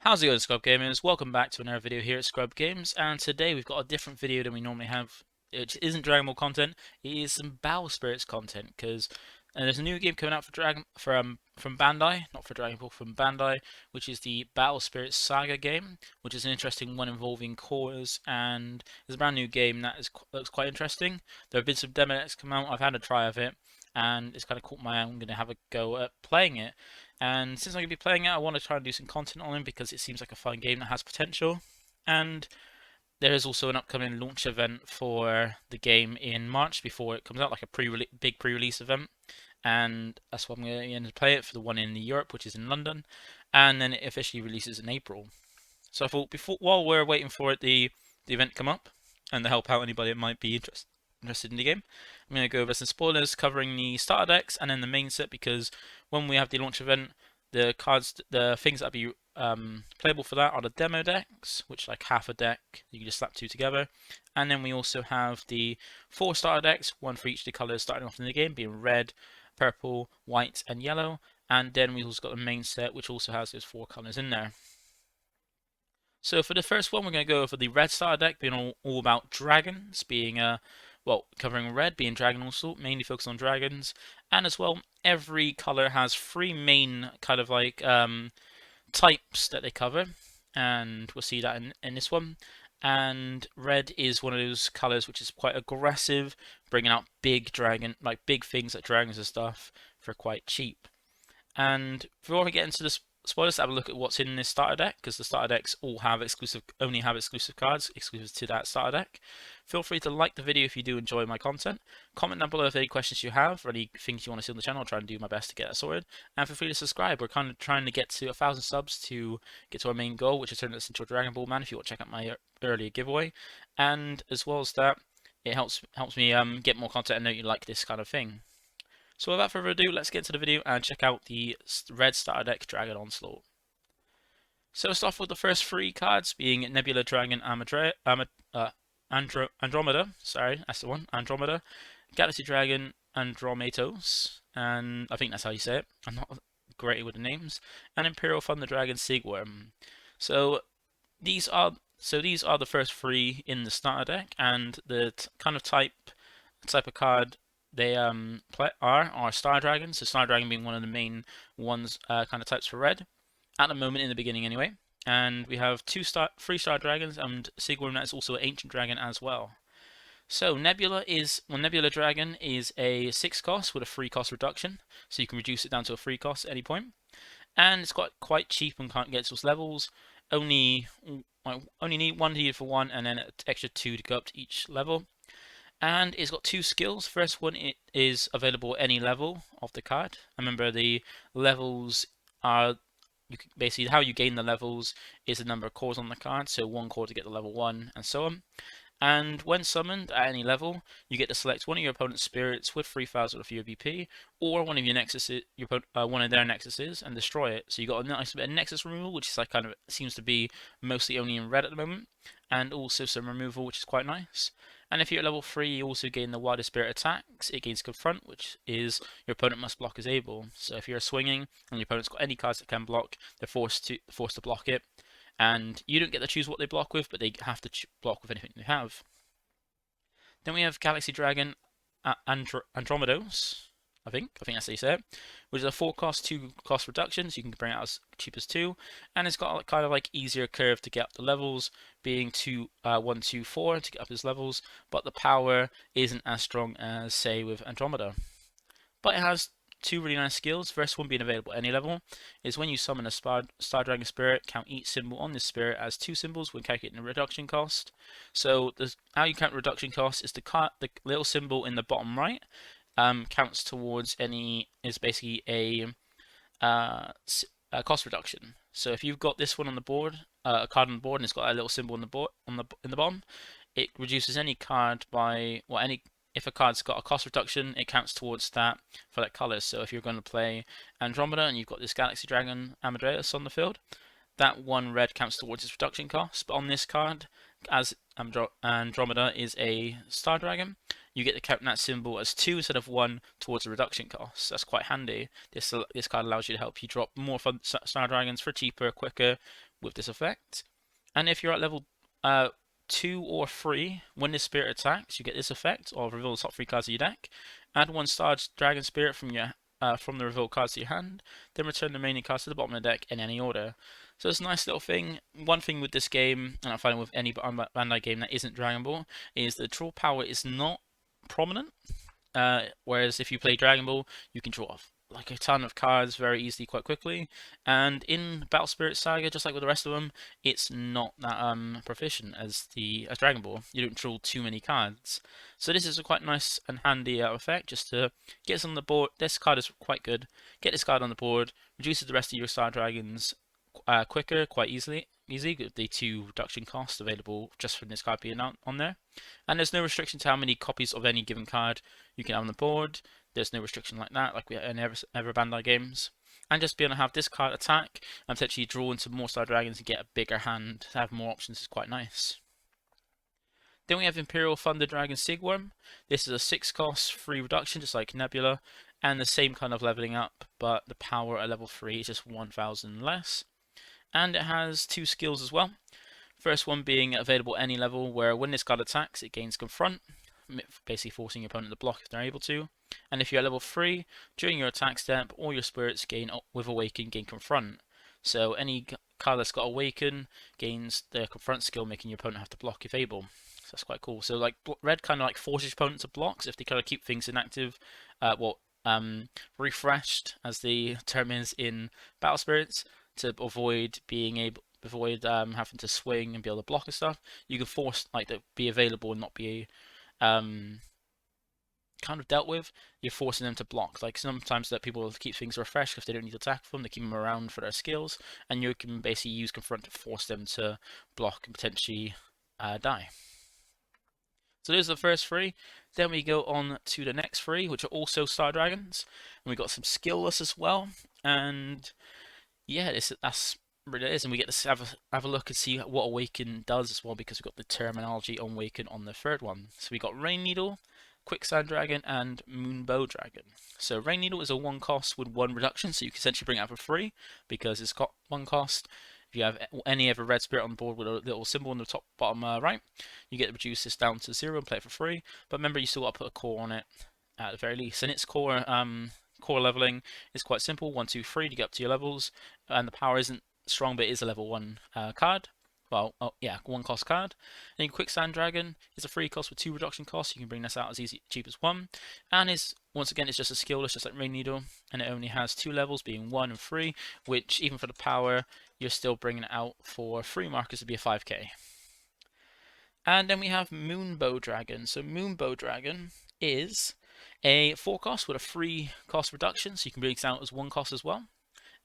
How's it going, ScrubGamers? Welcome back to another video here at ScrubGames, and today we've got a different video than we normally have. It isn't Dragon Ball content, it is some Battle Spirits content, because there's a new game coming out for from Bandai, not for Dragon Ball, from Bandai, which is the Battle Spirits Saga game, which is an interesting one involving cores, and it's a brand new game that looks quite interesting. There have been some demo decks come out, I've had a try of it, and it's kind of caught my eye. I'm going to have a go at playing it. And since I'm going to be playing it, I want to try and do some content on it because it seems like a fun game that has potential. And there is also an upcoming launch event for the game in March before it comes out, like a big pre-release event. And that's what I'm going to play it for, the one in Europe, which is in London. And then it officially releases in April. So I thought while we're waiting for it, the event come up and to help out anybody that might be interested in the game, I'm going to go over some spoilers covering the starter decks and then the main set, because when we have the launch event, the things that be playable for that are the demo decks, which like half a deck, you can just slap two together. And then we also have the 4 starter decks, one for each of the colours starting off in the game, being red, purple, white and yellow. And then we've also got the main set, which also has those 4 colours in there. So for the first one, we're going to go over the red starter deck, being all about dragons, being covering red, being Dragon Onslaught, mainly focused on dragons. And as well, every colour has 3 main kind of like types that they cover, and we'll see that in this one. And red is one of those colours which is quite aggressive, bringing out big big things like dragons and stuff for quite cheap. And before we get into this spoilers, have a look at what's in this starter deck, because the starter decks only have exclusive cards exclusive to that starter deck. Feel free to like the video if you do enjoy my content. Comment down below if any questions you have or any things you want to see on the channel. I'll try and do my best to get that sorted. And feel free to subscribe. We're kind of trying to get to 1,000 subs to get to our main goal, which is turning this into a Dragon Ball man. If you want to check out my earlier giveaway, and as well as that, it helps me get more content and know you like this kind of thing. So without further ado, let's get into the video and check out the red starter deck Dragon Onslaught. So let's start off with the first 3 cards, being Nebula Dragon Andromeda, sorry, that's the one, Andromeda, Galaxy Dragon Andromatos, and I think that's how you say it, I'm not great with the names, and Imperial Thunder Dragon Sigworm. So these are the first 3 in the starter deck, and the kind of type of card they are Star Dragons, so Star Dragon being one of the main ones, kind of types for red, at the moment in the beginning anyway. And we have 3 Star Dragons, and Sigworm that is also an Ancient Dragon as well. So Nebula Dragon is a 6 cost with a 3 cost reduction, so you can reduce it down to a 3 cost at any point. And it's quite cheap and can't get to those levels. Only need 1 needed for 1, and then an extra 2 to go up to each level. And it's got 2 skills. First one, it is available at any level of the card. Remember, the levels are basically how you gain the levels is the number of cores on the card. So 1 core to get to level 1, and so on. And when summoned at any level, you get to select one of your opponent's spirits with 3,000 of your BP, or one of your nexuses, one of their nexuses, and destroy it. So you got a nice bit of nexus removal, which is like kind of seems to be mostly only in red at the moment, and also some removal, which is quite nice. And if you're at level 3, you also gain the Wider Spirit attacks. It gains Confront, which is your opponent must block as able. So if you're swinging and your opponent's got any cards that can block, they're forced to block it. And you don't get to choose what they block with, but they have to block with anything they have. Then we have Galaxy Dragon Andromedos, I think that's how you say it, which is a 4 cost, 2 cost reduction, so you can bring it out as cheap as 2, and it's got a kind of like easier curve to get up the levels, being 1, 2, 4 to get up his levels, but the power isn't as strong as, say, with Andromeda. But it has 2 really nice skills. First one, being available at any level, is when you summon a Star Dragon spirit, count each symbol on this spirit as 2 symbols when calculating the reduction cost. So how you count reduction cost is the little symbol in the bottom right counts towards basically a cost reduction. So if you've got this one on the board, a card on the board, and it's got a little symbol in the bottom, it reduces any card by if a card's got a cost reduction, it counts towards that for that color. So if you're going to play Andromeda and you've got this Galaxy Dragon Amadeus on the field, that 1 red counts towards its reduction cost. But on this card, as Andromeda is a Star Dragon, you get to count that symbol as 2 instead of 1 towards the reduction cost. That's quite handy. This card allows you to help you drop more Star Dragons for cheaper, quicker, with this effect. And if you're at level 2 or 3, when this spirit attacks, you get this effect of reveal the top 3 cards of your deck. Add 1 Star Dragon Spirit from the revealed cards to your hand, then return the remaining cards to the bottom of the deck in any order. So it's a nice little thing. One thing with this game, and I find with any Bandai game that isn't Dragon Ball, is the draw power is not prominent. Whereas if you play Dragon Ball, you can draw off like a ton of cards very easily, quite quickly. And in Battle Spirit Saga, just like with the rest of them, it's not that proficient as Dragon Ball. You don't draw too many cards. So this is a quite nice and handy effect just to get us on the board. This card is quite good. Get this card on the board, reduces the rest of your Star Dragons quicker, quite easy with the 2 reduction costs available just from this card being on there. And there's no restriction to how many copies of any given card you can have on the board. There's no restriction like that, like we have in ever Bandai games. And just being able to have this card attack and potentially draw into more Star Dragons and get a bigger hand to have more options is quite nice. Then we have Imperial Thunder Dragon Sigworm. This is a 6 cost free reduction, just like Nebula, and the same kind of leveling up, but the power at level 3 is just 1000 less. And it has 2 skills as well. First one being available at any level, where when this card attacks, it gains Confront, basically forcing your opponent to block if they're able to. And if you're at level 3, during your attack step, all your spirits with Awaken gain Confront. So any card that's got Awaken gains the Confront skill, making your opponent have to block if able. So that's quite cool. So like red kind of like forces your opponent to block, so if they kind of keep things inactive, refreshed as the term is in Battle Spirits, to avoid having to swing and be able to block and stuff. You can force like to be available and not be kind of dealt with. You're forcing them to block. Like sometimes that people keep things refreshed if they don't need to attack them. They keep them around for their skills, and you can basically use Confront to force them to block and potentially die. So those are the first 3. Then we go on to the next 3, which are also Star Dragons, and we got some skillless as well. And yeah, that's really it is, and we get to have a look and see what Awaken does as well, because we've got the terminology on Awaken on the 3rd one. So we got Rain Needle, Quicksand Dragon, and Moonbow Dragon. So Rain Needle is a 1 cost with 1 reduction, so you can essentially bring it out for free because it's got 1 cost. If you have any other red spirit on the board with a little symbol in the top bottom right, you get to reduce this down to 0 and play it for free. But remember, you still got to put a core on it at the very least, and its core leveling is quite simple: 1, 2, 3 to get up to your levels, and the power isn't strong, but it is a level 1 card. Well, 1 cost card. And then Quicksand Dragon is a 3 cost with 2 reduction costs. You can bring this out as cheap as 1, and is once again it's just a skillless, just like Rain Needle, and it only has 2 levels, being 1 and 3, which even for the power, you're still bringing it out for 3 markers to be a 5k. And then we have Moonbow Dragon. So Moonbow Dragon is a 4 cost with a 3 cost reduction, so you can bring this out as 1 cost as well.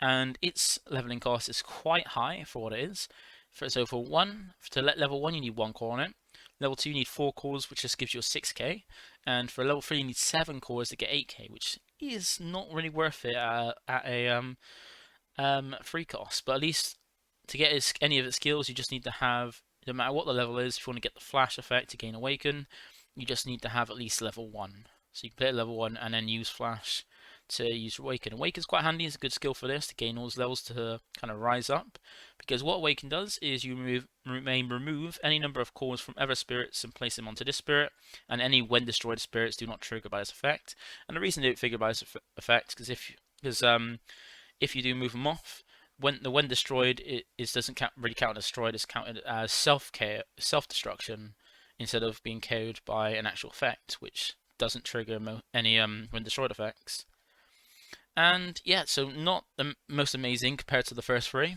And its leveling cost is quite high for what it is. So to let level 1, you need 1 core on it. Level 2, you need 4 cores, which just gives you a 6k. And for level 3, you need 7 cores to get 8k, which is not really worth it at a free cost. But at least to get any of its skills, you just need to have, no matter what the level is, if you want to get the flash effect to gain Awaken, you just need to have at least level 1. So you can play at level 1 and then use flash to use Awaken. Awaken's quite handy, it's a good skill for this, to gain all those levels to kind of rise up. Because what Awaken does is you remove any number of cores from other spirits and place them onto this spirit, and any when destroyed spirits do not trigger by this effect. And the reason they don't trigger by this effect is if you do move them off, when destroyed, it doesn't really count as destroyed, it's counted as self-destruction instead of being KO'd by an actual effect, which doesn't trigger any when destroyed effects. And yeah, so not the most amazing compared to the first 3,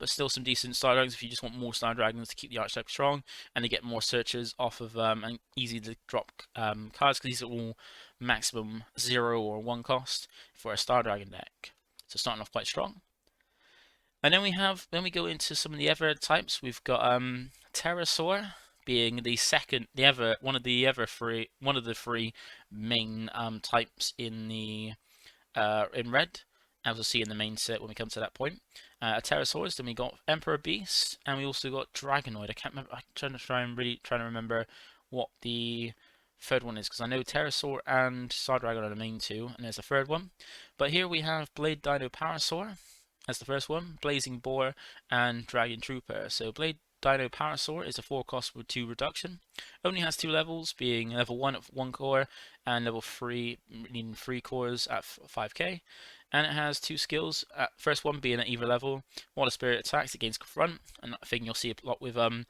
but still some decent Star Dragons if you just want more Star Dragons to keep the archetype strong and to get more searches off of and easy to drop cards, because these are all maximum 0 or 1 cost for a Star Dragon deck. So starting off quite strong. And then we go into some of the other types. We've got Terrasaur being one of the 3 main types in red, as we'll see in the main set when we come to that point. Terrasaurs, then we got Emperor Beast, and we also got Dragonoid. I can't remember. I'm trying to remember what the 3rd one is, because I know Terrasaur and Star Dragon are the main 2, and there's a 3rd one. But here we have Blade Dino Parasaur, as the first one, Blazing Boar and Dragon Trooper. So Blade Dino Parasaur is a 4 cost with 2 reduction. Only has 2 levels, being level 1 at 1 core and level 3 needing 3 cores at 5k. And it has 2 skills. First one being at either level, Water Spirit attacks against Confront, and I think you'll see a lot with a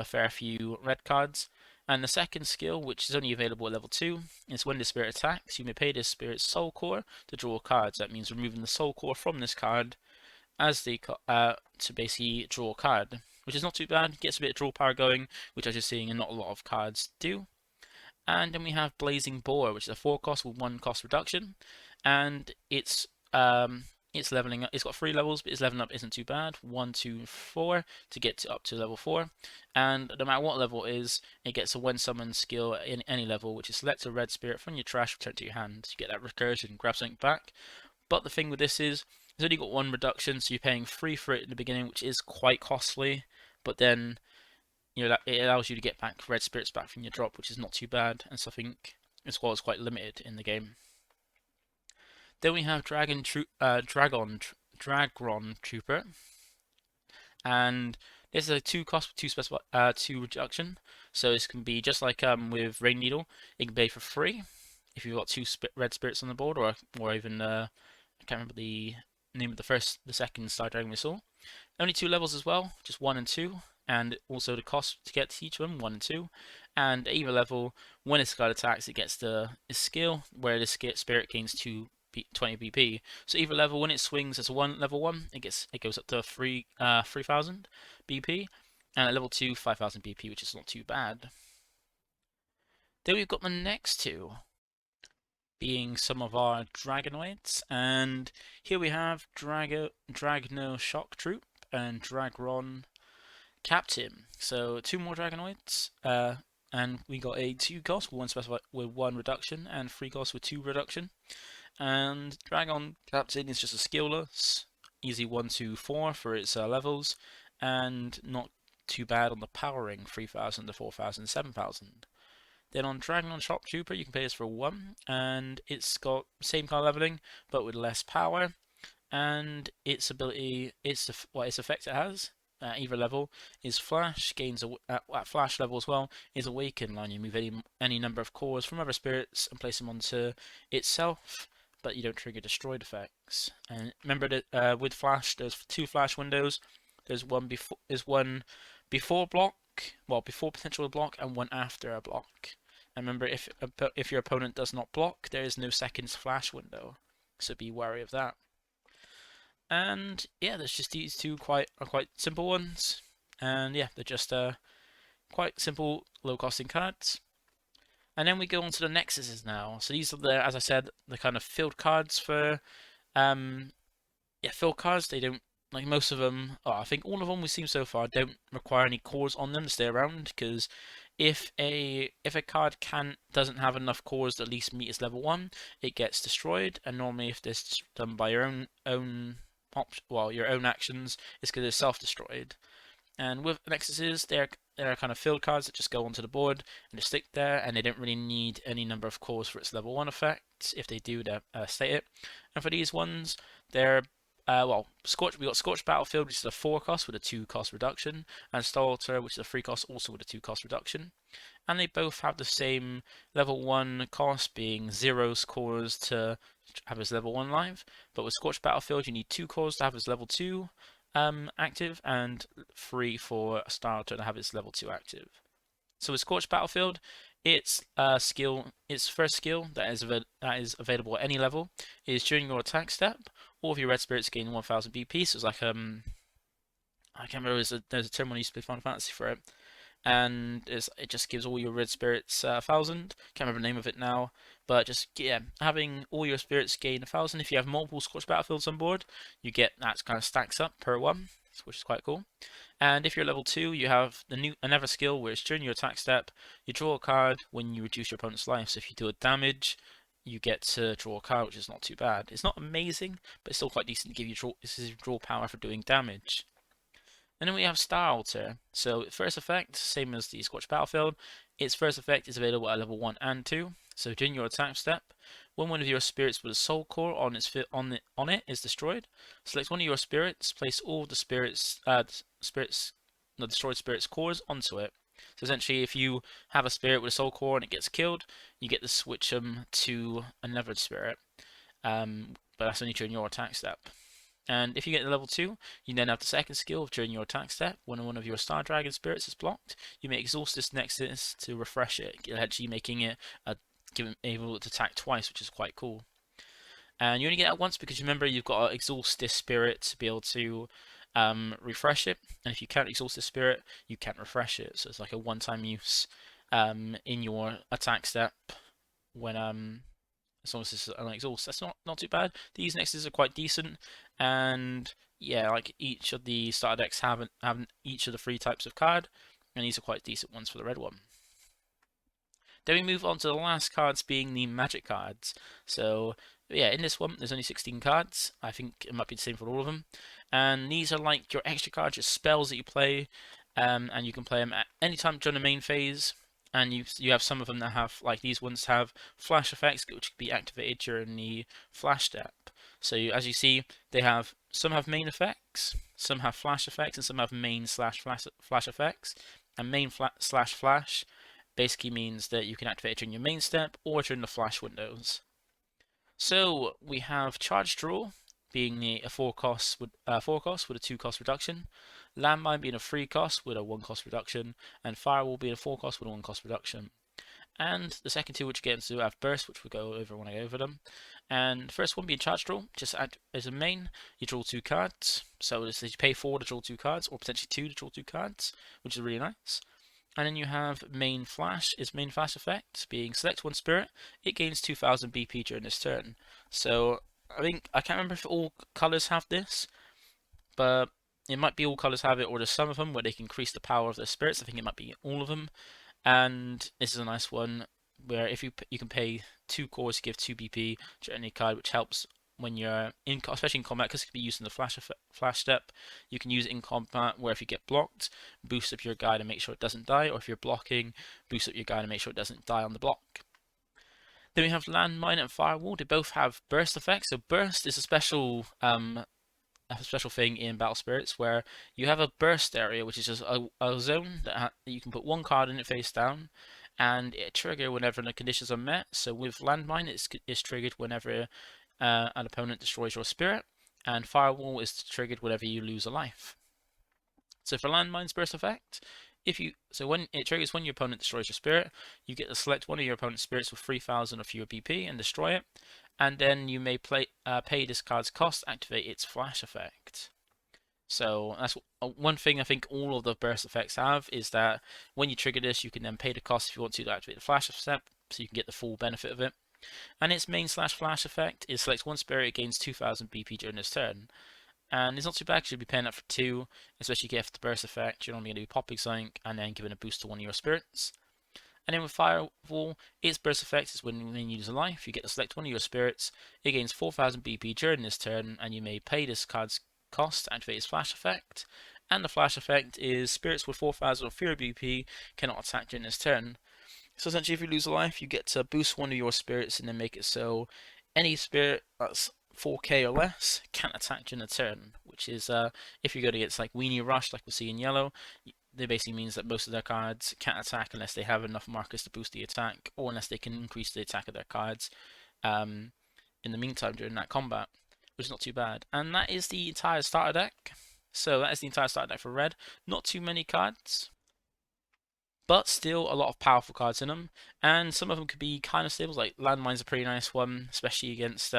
fair few red cards. And the second skill, which is only available at level 2, is when the spirit attacks, you may pay this spirit's soul core to draw cards. That means removing the soul core from this card as the to basically draw a card, which is not too bad. Gets a bit of draw power going, which I'm just seeing and not a lot of cards do. And then we have Blazing Boar, which is a 4 cost with 1 cost reduction, and it's leveling up. It's got 3 levels, but its leveling up isn't too bad. 1, 2, 4 to get up to level 4. And no matter what level it is, it gets a when summon skill in any level, which is select a red spirit from your trash, return it to your hand. You get that recursion, grab something back. But the thing with this is, it's only got 1 reduction, so you're paying 3 for it in the beginning, which is quite costly. But then, you know, that it allows you to get back red spirits back from your drop, which is not too bad, and something as well as quite limited in the game. Then we have Dragon Trooper, and this is a 2 cost with 2 reduction. So this can be just like with Rain Needle. It can pay for 3 if you've got 2 red spirits on the board, or even I can't remember the name of the second Star Dragon we saw. Only 2 levels as well, just 1 and 2, and also the cost to get to each of them, 1 and 2. And at either level, when its card attacks, it gets its skill, where this spirit gains 20 BP. So either level, when it swings as a level 1, it goes up to 3000 BP, and at level 2, 5000 BP, which is not too bad. Then we've got the next 2, being some of our Dragonoids, and here we have Dragno Shock Troop and Dragron Captain. So 2 more Dragonoids, and we got a 2 cost with 1 specified with 1 reduction, and 3 cost with 2 reduction. And Dragon Captain is just a skillless, easy 1, 2, 4 for its levels, and not too bad on the powering, 3000 to 4000, 7000. Then on Dragon Shock Trooper, you can pay this for 1, and it's got same kind of leveling, but with less power. And its ability, its effect it has at either level is Flash, gains at Flash level as well, is Awaken. Line you move any number of cores from other spirits and place them onto itself, but you don't trigger destroyed effects. And remember that with Flash, there's 2 Flash windows. There's one before block, well, before potential block, and one after a block. And remember, if your opponent does not block, there is no second Flash window, so be wary of that. And yeah, there's just these 2 quite simple ones, and yeah, they're just quite simple, low costing cards. And then we go on to the Nexuses now. So these are as I said, the kind of field cards for field cards. They don't, like most of them, I think all of them we've seen so far don't require any cores on them to stay around, because if a card doesn't have enough cores to at least meet its level 1, it gets destroyed. And normally, if this is done by your own actions, it's because it's self-destroyed. And with Nexuses, they're kind of field cards that just go onto the board and just stick there, and they don't really need any number of cores for its level 1 effect. If they do, they state it. And for these ones, they're we got Scorched Battlefield, which is a 4 cost with a 2 cost reduction, and Starter, which is a 3 cost also with a 2 cost reduction. And they both have the same level 1 cost, being 0 cores to have his level 1 live. But with Scorched Battlefield, you need 2 cores to have his level 2 active, and 3 for a Starter to have his level 2 active. So with Scorched Battlefield, its first skill that is available at any level is during your attack step. All of your red spirits gain 1000 BP. So it's like I can't remember. There's a term when I used to play Final Fantasy for it, and it just gives all your red spirits 1000. Can't remember the name of it now, but just having all your spirits gain 1000. If you have multiple Scorched Battlefields on board, you get that kind of stacks up per one, which is quite cool. And if you're level 2, you have another skill where it's during your attack step, you draw a card when you reduce your opponent's life. So if you do a damage, you get to draw a card, which is not too bad. It's not amazing, but it's still quite decent to give you draw power for doing damage. And then we have Star Alter. So first effect, same as the Scorched Battlefield, its first effect is available at level 1 and 2. So during your attack step, when one of your spirits with a soul core on it is destroyed, select one of your spirits, place all the the destroyed spirits cores onto it. So essentially, if you have a spirit with a soul core and it gets killed, you get to switch them to another spirit. But that's only during your attack step. And if you get to level 2, you then have the second skill during your attack step. When one of your Star Dragon spirits is blocked, you may exhaust this Nexus to refresh it, actually making it able to attack twice, which is quite cool. And you only get that once because remember you've got to exhaust this spirit to be able to refresh it. And if you can't exhaust this spirit, you can't refresh it. So it's like a one-time use in your attack step when as long as it's an exhaust. That's not too bad. These nexuses are quite decent, and yeah, like each of the starter decks have each of the 3 types of card, and these are quite decent ones for the red one. Then we move on to the last cards being the magic cards. So yeah, in this one there's only 16 cards. I think it might be the same for all of them. And these are like your extra cards, your spells that you play, and you can play them at any time during the main phase. And you have some of them that have, like these ones have flash effects which can be activated during the flash step. So as you see, they have some have main effects, some have flash effects, and some have main slash flash effects. And main slash flash basically means that you can activate it during your main step or during the flash windows. So we have charge draw being a 4 cost with a 2 cost reduction, landmine being a 3 cost with a 1 cost reduction, and firewall being a 4 cost with a 1 cost reduction. And the second 2 which you get into have burst, which we'll go over when I go over them. And the first one being charge draw, just as a main, you draw 2 cards. So you pay 4 to draw 2 cards, or potentially 2 to draw 2 cards, which is really nice. And then you have main flash effect, being select one spirit, it gains 2000 BP during this turn. So I can't remember if all colours have this, but it might be all colours have it, or just some of them where they can increase the power of their spirits. I think it might be all of them. And this is a nice one where if you can pay 2 cores to give 2 BP to any card, which helps when you're in, especially in combat, because it can be used in the flash step. You can use it in combat where if you get blocked, boost up your guy to make sure it doesn't die, or if you're blocking, boost up your guy to make sure it doesn't die on the block. Then we have landmine and firewall. They both have burst effects. So burst is a special thing in Battle Spirits where you have a burst area, which is just a zone that you can put 1 card in it face down, and it triggers whenever the conditions are met. So with landmine, it's triggered whenever an opponent destroys your spirit, and firewall is triggered whenever you lose a life. So for landmine's burst effect, when it triggers when your opponent destroys your spirit, you get to select one of your opponent's spirits with 3000 or fewer BP and destroy it, and then you may pay this card's cost to activate its flash effect. So that's one thing I think all of the burst effects have, is that when you trigger this, you can then pay the cost if you want to activate the flash effect, so you can get the full benefit of it. And its main slash flash effect is select one spirit, it gains 2000 BP during this turn. And it's not too bad because you'll be paying that for 2, especially if you get the burst effect. You're only going to be popping something and then giving a boost to one of your spirits. And then with Firewall, its burst effect is when you lose a life, you get to select one of your spirits, it gains 4000 BP during this turn, and you may pay this card's cost to activate its flash effect. And the flash effect is spirits with 4000 or fewer BP cannot attack during this turn. So essentially, if you lose a life, you get to boost one of your spirits and then make it so any spirit that's 4k or less can't attack during a turn, which is if you go against like Weenie Rush, like we'll see in yellow, it basically means that most of their cards can't attack unless they have enough markers to boost the attack, or unless they can increase the attack of their cards in the meantime during that combat, which is not too bad. And that is the entire starter deck. So that is the entire starter deck for red. Not too many cards, but still a lot of powerful cards in them, and some of them could be kind of staples. Like landmine's a pretty nice one, especially against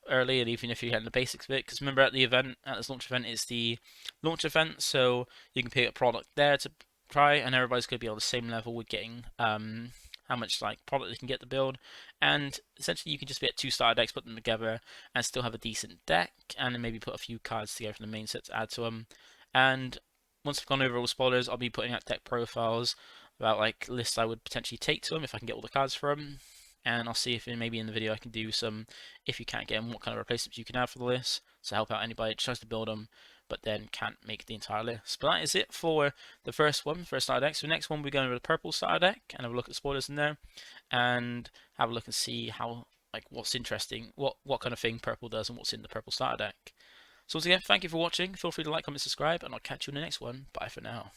early, and even if you get in the basics bit, because remember at this launch event is the launch event, so you can pick a product there to try, and everybody's going to be on the same level with getting how much like product they can get to build, and essentially you can just get 2 starter decks, put them together, and still have a decent deck, and then maybe put a few cards together from the main set to add to them. And once I've gone over all the spoilers, I'll be putting out deck profiles about like lists I would potentially take to them if I can get all the cards for them. And I'll see if maybe in the video I can do some, if you can't get them, what kind of replacements you can have for the list to help out anybody that tries to build them. but then can't make the entire list. But that is it for the first one, first starter deck. So next one we're going with the purple starter deck and have a look at spoilers in there and have a look and see how, like, what's interesting, what kind of thing purple does and what's in the purple starter deck. So once again, thank you for watching. Feel free to like, comment, subscribe, and I'll catch you in the next one. Bye for now.